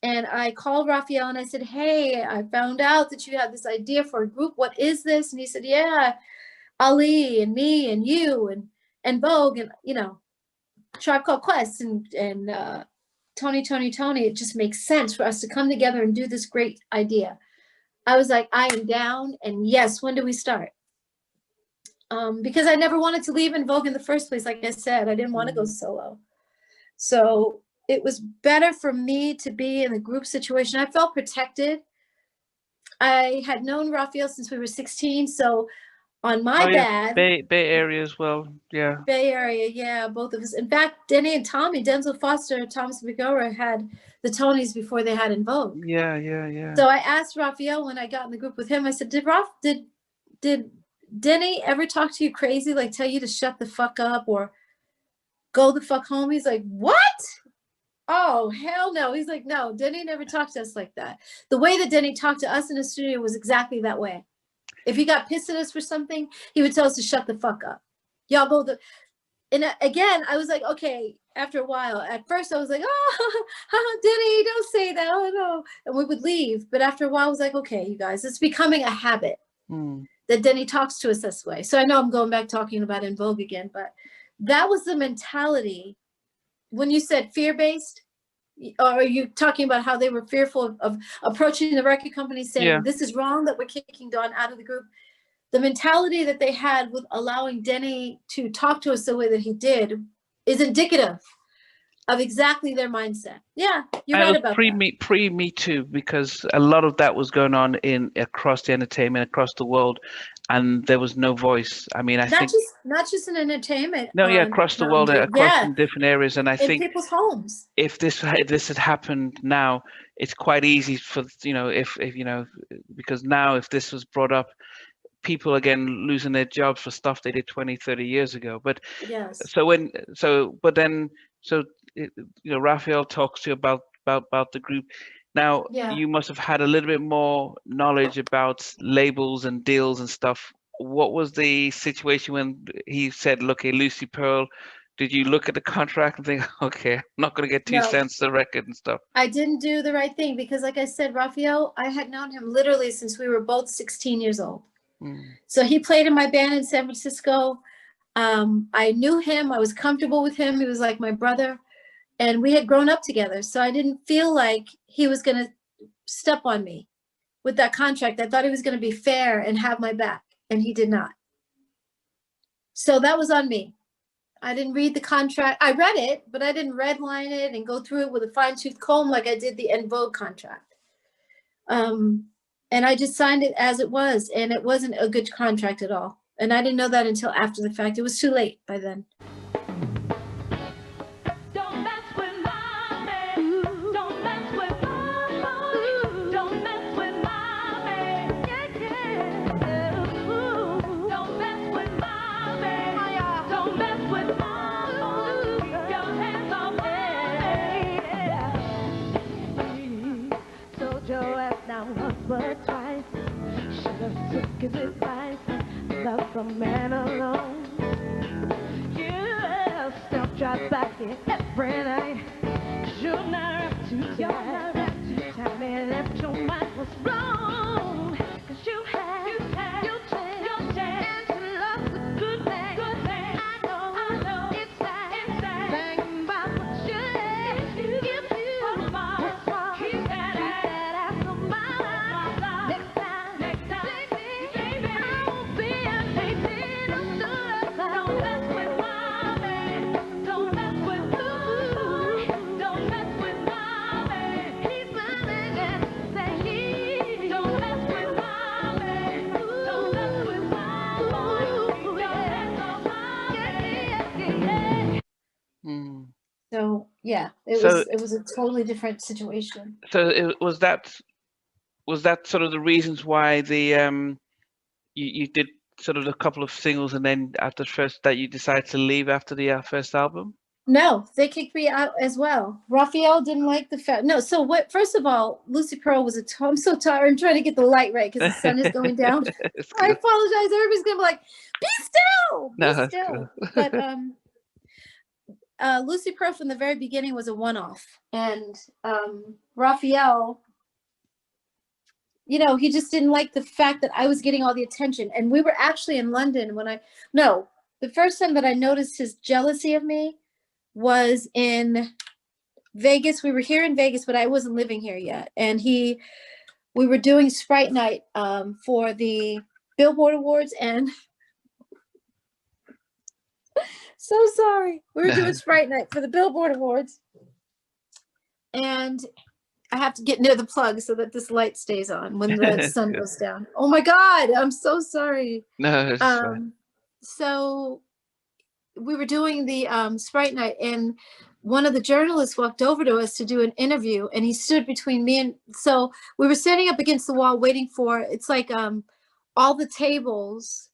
And I called Raphael and I said, hey, I found out that you had this idea for a group. What is this? And he said, yeah, Ali and me and you and En Vogue and, you know, Tribe Called Quest and Tony. It just makes sense for us to come together and do this great idea. I was like, I am down. And yes, when do we start? Because I never wanted to leave En Vogue in the first place. Like I said, I didn't want to go solo. So it was better for me to be in the group situation. I felt protected. I had known Raphael since we were 16. So on my dad, Bay Area as well. Yeah. Bay Area, yeah, both of us. In fact, Denny and Tommy, Denzel Foster, Thomas McGora had the Tonys before they had En Vogue. Yeah. So I asked Raphael when I got in the group with him, I said, did Denny ever talk to you crazy, like tell you to shut the fuck up or go the fuck home? He's like, what? Oh, hell no. He's like, no, Denny never talked to us like that. The way that Denny talked to us in the studio was exactly that way. If he got pissed at us for something, he would tell us to shut the fuck up. Y'all go and again, I was like, okay, after a while, at first I was like, oh, Denny, don't say that. Oh, no. And we would leave. But after a while, I was like, okay, you guys, it's becoming a habit that Denny talks to us this way. So I know I'm going back talking about En Vogue again, but that was the mentality. When you said fear-based, or are you talking about how they were fearful of approaching the record company saying, this is wrong that we're kicking Dawn out of the group? The mentality that they had with allowing Denny to talk to us the way that he did is indicative of exactly their mindset. Yeah, you're right about that. Pre-Me Too, because a lot of that was going on across the entertainment, across the world, and there was no voice. I mean, I think not just in entertainment. No, yeah, across the world, across in different areas, and I think in people's homes. If this had happened now, it's quite easy for if because now if this was brought up, people again losing their jobs for stuff they did 20, 30 years ago. But yes. Raphael talks to you about the group. Now you must have had a little bit more knowledge about labels and deals and stuff. What was the situation when he said, "Look, hey, Lucy Pearl"? Did you look at the contract and think, okay, I'm not going to get 2 cents a record and stuff? I didn't do the right thing because, like I said, Raphael, I had known him literally since we were both 16 years old. So he played in my band in San Francisco. I knew him. I was comfortable with him. He was like my brother. And we had grown up together. So I didn't feel like he was going to step on me with that contract. I thought he was going to be fair and have my back. And he did not. So that was on me. I didn't read the contract. I read it, but I didn't redline it and go through it with a fine-tooth comb like I did the En Vogue contract. And I just signed it as it was, and it wasn't a good contract at all. And I didn't know that until after the fact. It was too late by then. But twice, should've took his advice, love from man alone. You still drive back here every night. You're not up to time, and if your mind was wrong, 'cause you had your chance, and you lost a good man. I know, it's sad, thinking about what you had. If you what's wrong, keep that ass on my So yeah, it was a totally different situation. So was that sort of the reasons why you did sort of a couple of singles and then after first that you decided to leave after the first album? No, they kicked me out as well. Raphael didn't like the fact. No, so what? First of all, Lucy Pearl was I'm so tired. I'm trying to get the light right because the sun is going down. I apologize. Everybody's gonna be like, "Be still, be still." But Lucy Pearl from the very beginning was a one-off, and Raphael, you know, he just didn't like the fact that I was getting all the attention. And we were actually in London when the first time that I noticed his jealousy of me was in Vegas. We were here in Vegas, but I wasn't living here yet. And we were doing Sprite Night for the Billboard Awards, and so sorry. We were doing Sprite Night for the Billboard Awards. And I have to get near the plug so that this light stays on when the sun goes down. Oh my God, I'm so sorry. No, it's fine. So we were doing the Sprite Night, and one of the journalists walked over to us to do an interview, and he stood between me and, so we were standing up against the wall waiting for, it's like all the tables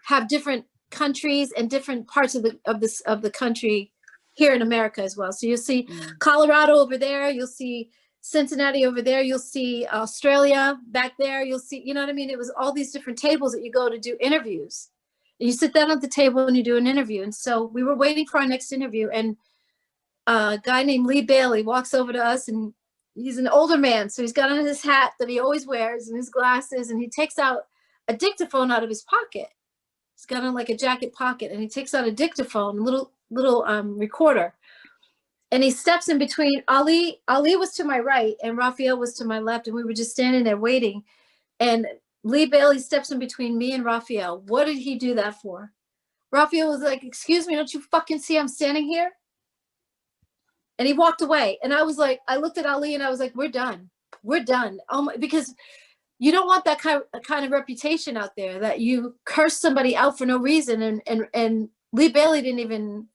have different countries and different parts of the country here in America as well. So you'll see Colorado over there, you'll see Cincinnati over there, you'll see Australia back there, you'll see, you know what I mean? It was all these different tables that you go to do interviews. And you sit down at the table and you do an interview. And so we were waiting for our next interview, and a guy named Lee Bailey walks over to us, and he's an older man. So he's got on his hat that he always wears and his glasses, and he takes out a dictaphone out of his pocket. He's got on like a jacket pocket, and he takes out a dictaphone, little recorder. And he steps in between Ali. Ali was to my right and Raphael was to my left. And we were just standing there waiting. And Lee Bailey steps in between me and Raphael. What did he do that for? Raphael was like, excuse me, don't you fucking see I'm standing here? And he walked away. And I was like, I looked at Ali and I was like, we're done. We're done. Oh my, because you don't want that kind of reputation out there that you curse somebody out for no reason. And Lee Bailey didn't even,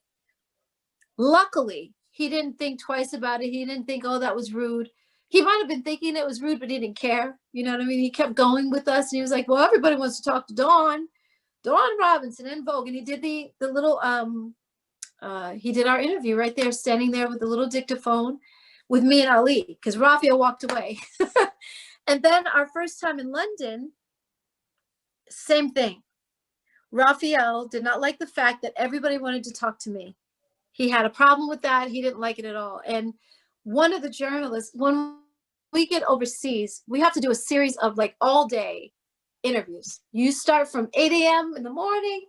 luckily, he didn't think twice about it. He didn't think, oh, that was rude. He might have been thinking it was rude, but he didn't care. You know what I mean? He kept going with us. And he was like, well, everybody wants to talk to Dawn Robinson, En Vogue. And he did the little, he did our interview right there, standing there with the little dictaphone with me and Ali, because Raphael walked away. And then our first time in London, same thing. Raphael did not like the fact that everybody wanted to talk to me. He had a problem with that. He didn't like it at all. And one of the journalists, when we get overseas, we have to do a series of like all day interviews. You start from 8 a.m. in the morning.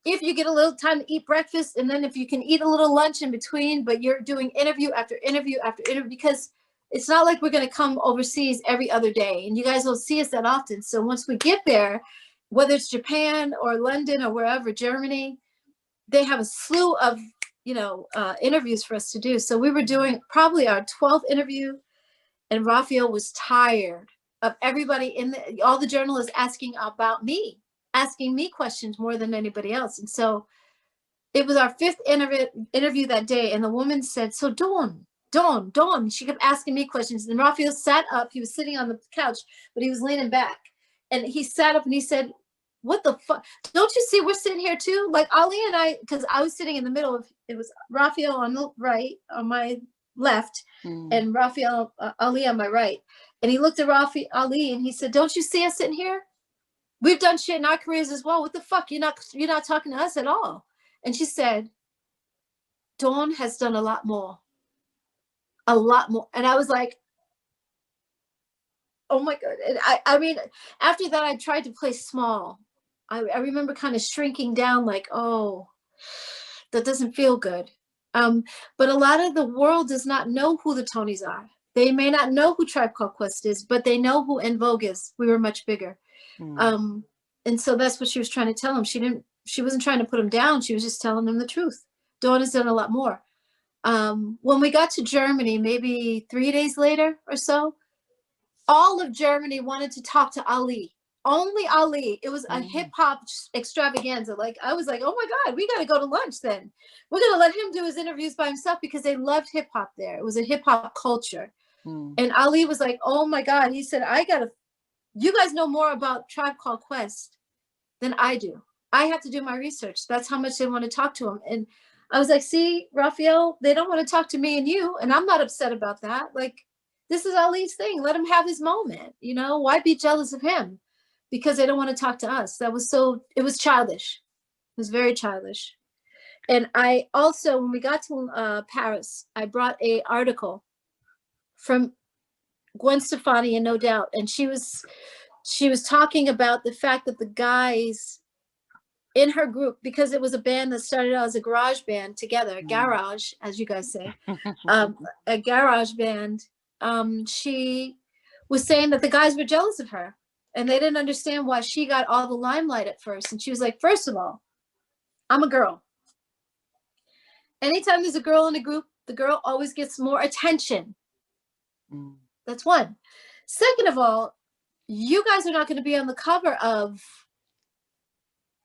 If you get a little time to eat breakfast, and then if you can eat a little lunch in between, but you're doing interview after interview after interview, because it's not like we're going to come overseas every other day. And you guys don't see us that often. So once we get there, whether it's Japan or London or wherever, Germany, they have a slew of interviews for us to do. So we were doing probably our 12th interview, and Raphael was tired of everybody all the journalists asking about me, asking me questions more than anybody else. And so it was our 5th interview that day. And the woman said, so Dawn, she kept asking me questions. And Raphael sat up, he was sitting on the couch, but he was leaning back, and he sat up and he said, what the fuck? Don't you see we're sitting here too? Like Ali and I, because I was sitting in the middle of, it was Raphael on the right, on my left, and Raphael, Ali on my right. And he looked at Ali and he said, don't you see us sitting here? We've done shit in our careers as well. What the fuck? You're not talking to us at all. And she said, Dawn has done a lot more. A lot more. And I was like, oh my God. And I mean, after that, I tried to play small. I remember kind of shrinking down like, oh, that doesn't feel good. But a lot of the world does not know who the Tonys are. They may not know who Tribe Called Quest is, but they know who En Vogue is. We were much bigger. And so that's what she was trying to tell him. She wasn't trying to put him down. She was just telling him the truth. Dawn has done a lot more. When we got to Germany, maybe 3 days later or so, all of Germany wanted to talk to Ali. Only Ali. It was a hip hop extravaganza. Like, I was like, oh my God, we got to go to lunch then. We're going to let him do his interviews by himself, because they loved hip hop there. It was a hip hop culture. And Ali was like, oh my God. He said, you guys know more about Tribe Called Quest than I do. I have to do my research. That's how much they want to talk to him. And I was like, see, Raphael, they don't want to talk to me and you. And I'm not upset about that. Like, this is Ali's thing. Let him have his moment. Why be jealous of him? Because they don't want to talk to us. It was childish. It was very childish. And I also, when we got to Paris, I brought a article from Gwen Stefani and No Doubt, and she was talking about the fact that the guys in her group, because it was a band that started out as a garage band together, garage, as you guys say, a garage band. She was saying that the guys were jealous of her, and they didn't understand why she got all the limelight at first. And she was like, first of all, I'm a girl. Anytime there's a girl in a group, the girl always gets more attention. That's one. Second of all, you guys are not going to be on the cover of,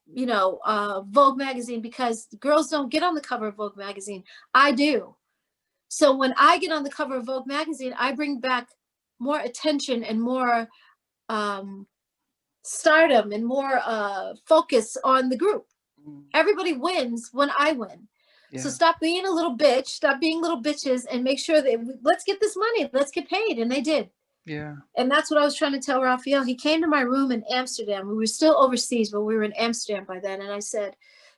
you know, Vogue magazine, because girls don't get on the cover of Vogue magazine. I do. So when I get on the cover of Vogue magazine, I bring back more attention and more stardom and more focus on the group. Everybody wins when I win. Yeah. So stop being a little bitch, stop being little bitches, and make sure that let's get this money, let's get paid. And they did. Yeah. And that's what I was trying to tell Raphael. He came to my room in Amsterdam. We were still overseas, but we were in Amsterdam by then. And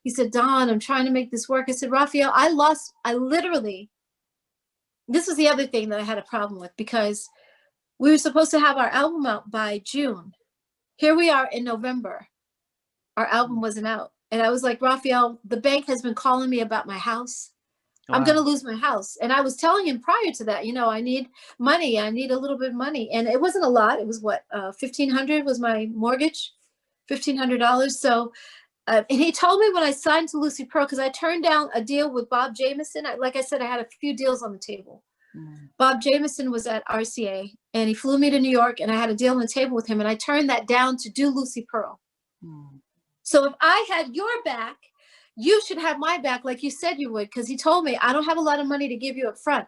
he said, Dawn, I'm trying to make this work. I said, Raphael, this was the other thing that I had a problem with, because we were supposed to have our album out by June. Here we are in November. Our album wasn't out. And I was like, Raphael, the bank has been calling me about my house. Wow. I'm going to lose my house. And I was telling him prior to that, you know, I need money. I need a little bit of money. And it wasn't a lot. It was what, $1,500 was my mortgage, $1,500. So, and he told me when I signed to Lucy Pearl, because I turned down a deal with Bob Jameson. Like I said, I had a few deals on the table. Bob Jameson was at RCA, and he flew me to New York, and I had a deal on the table with him, and I turned that down to do Lucy Pearl. So if I had your back, you should have my back like you said you would, because he told me, I don't have a lot of money to give you up front,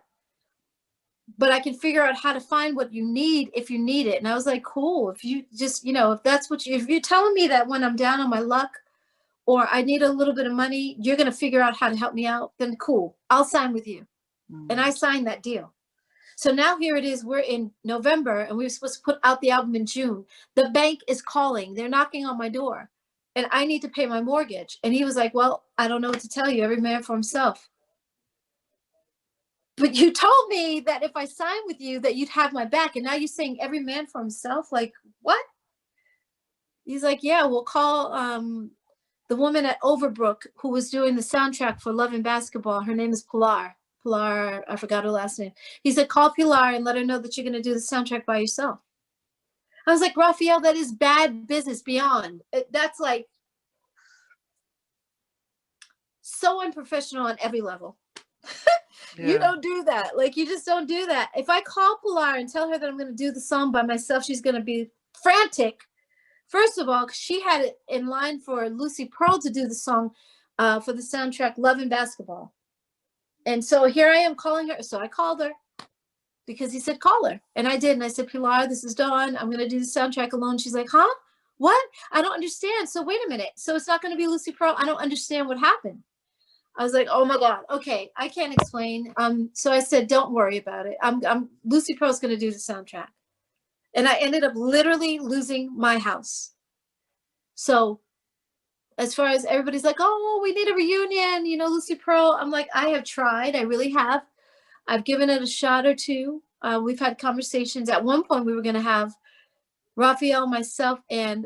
but I can figure out how to find what you need if you need it. And I was like, cool. If you just, you know, if that's what if you're telling me that when I'm down on my luck or I need a little bit of money, you're going to figure out how to help me out, then cool, I'll sign with you. And I signed that deal. So now here it is, we're in November, and we were supposed to put out the album in June. The bank is calling, they're knocking on my door, and I need to pay my mortgage. And he was like, well, I don't know what to tell you, every man for himself. But you told me that if I sign with you that you'd have my back, and now you're saying every man for himself? Like, what? He's like, yeah, we'll call the woman at Overbrook who was doing the soundtrack for Love and Basketball. Her name is Pilar, I forgot her last name. He said, call Pilar and let her know that you're going to do the soundtrack by yourself. I was like, Raphael, that is bad business beyond. That's like so unprofessional on every level. Yeah. You don't do that. Like, you just don't do that. If I call Pilar and tell her that I'm going to do the song by myself, she's going to be frantic. First of all, she had it in line for Lucy Pearl to do the song for the soundtrack Love and Basketball. And so here I am calling her. So I called her because he said, call her. And I did. And I said, Pilar, this is Dawn. I'm going to do the soundtrack alone. She's like, huh? What? I don't understand. So wait a minute. So it's not going to be Lucy Pearl. I don't understand what happened. I was like, oh my God. Okay. I can't explain. So I said, don't worry about it. Lucy Pearl's going to do the soundtrack. And I ended up literally losing my house. So as far as everybody's like, oh, we need a reunion, you know, Lucy Pearl. I'm like, I have tried. I really have. I've given it a shot or two. We've had conversations. At one point, we were going to have Raphael, myself, and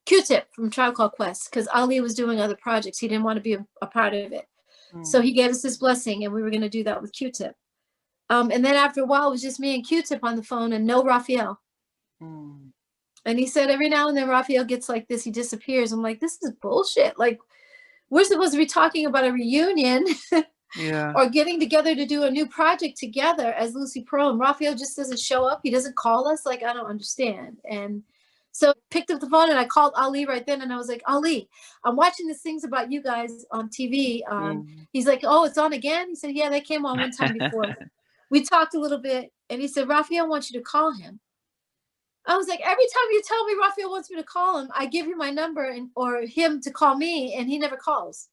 Q-Tip from Tribe Called Quest, because Ali was doing other projects. He didn't want to be a part of it. So he gave us his blessing, and we were going to do that with Q-Tip. And then after a while, it was just me and Q-Tip on the phone and no Raphael. And he said every now and then Raphael gets like this, he disappears. I'm like, this is bullshit. Like, we're supposed to be talking about a reunion or getting together to do a new project together as Lucy Pearl, and Raphael just doesn't show up. He doesn't call us. Like, I don't understand. And so I picked up the phone and I called Ali right then. And I was like, Ali, I'm watching these things about you guys on TV. He's like, oh, it's on again? He said, yeah, they came on one time before. We talked a little bit, and he said, Raphael wants you to call him. I was like, every time you tell me Raphael wants me to call him, I give you my number or him to call me, and he never calls.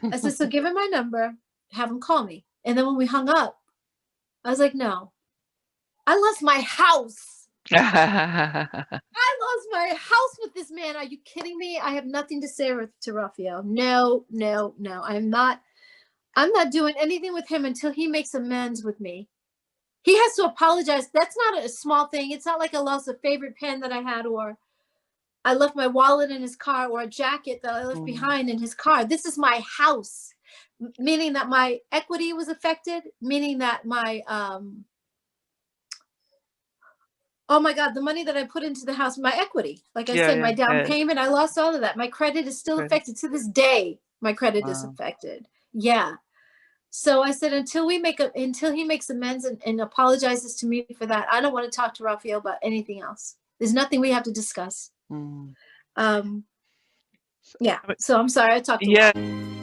I said, so give him my number, have him call me. And then when we hung up, I was like, no, I lost my house. I lost my house with this man. Are you kidding me? I have nothing to say to Raphael. No. I'm not doing anything with him until he makes amends with me. He has to apologize. That's not a small thing. It's not like I lost a favorite pen that I had, or I left my wallet in his car, or a jacket that I left behind in his car. This is my house, meaning that my equity was affected, meaning that my, oh my God, the money that I put into the house, my equity, like I said, my down payment, I lost all of that. My credit is still affected to this day. My credit is affected. Yeah. So I said, until he makes amends and apologizes to me for that, I don't want to talk to Raphael about anything else. There's nothing we have to discuss. Yeah. So I'm sorry I talked a lot.